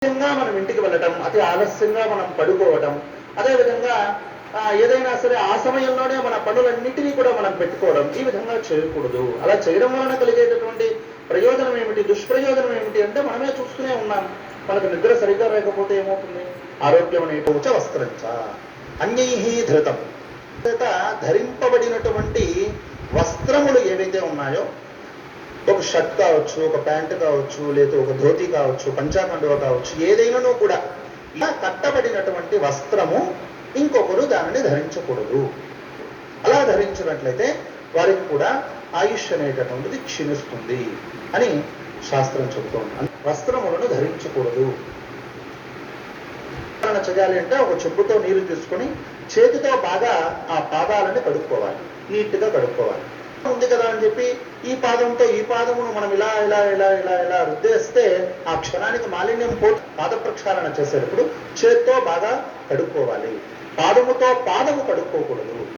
మనం ఇంటికి వెళ్ళటం, అతి ఆలస్యంగా మనం పడుకోవటం, అదేవిధంగా ఏదైనా సరే ఆ సమయంలోనే మన పనులన్నిటినీ కూడా మనం పెట్టుకోవడం, ఈ విధంగా చేయకూడదు. అలా చేయడం వలన కలిగేటటువంటి ప్రయోజనం ఏమిటి, దుష్ప్రయోజనం ఏమిటి అంటే మనమే చూస్తూనే ఉన్నాం. మనకు నిద్ర సరిగ్గా లేకపోతే ఏమవుతుంది? ఆరోగ్యం అనేటోచ వస్త్రంచ అన్యైః ధృతం. ధరింపబడినటువంటి వస్త్రములు ఏవైతే ఉన్నాయో, ఒక షర్ట్ కావచ్చు, ఒక ప్యాంటు కావచ్చు, లేదా ఒక ధోతి కావచ్చు, పంచాకండువ కావచ్చు, ఏదైనానూ కూడా ఇలా కట్టబడినటువంటి వస్త్రము ఇంకొకరు దానిని ధరించకూడదు. అలా ధరించినట్లయితే వారికి కూడా ఆయుష్ అనేటటువంటిది క్షీణిస్తుంది అని శాస్త్రం చెబుతోంది. వస్త్రములను ధరించకూడదు. చేయాలి అంటే ఒక చెంబుతో నీరు తీసుకొని చేతితో బాగా ఆ పాదాలని కడుక్కోవాలి, నీట్గా కడుక్కోవాలి. ఉంది కదా అని చెప్పి ఈ పాదంతో ఈ పాదమును మనం ఇలా ఇలా ఇలా ఇలా ఇలా రుద్దేస్తే ఆ క్షణానికి మాలిన్యం పోతే పాద ప్రక్షాళన చేసేటప్పుడు చేత్తో బాగా కడుక్కోవాలి. పాదముతో పాదము కడుక్కోకూడదు.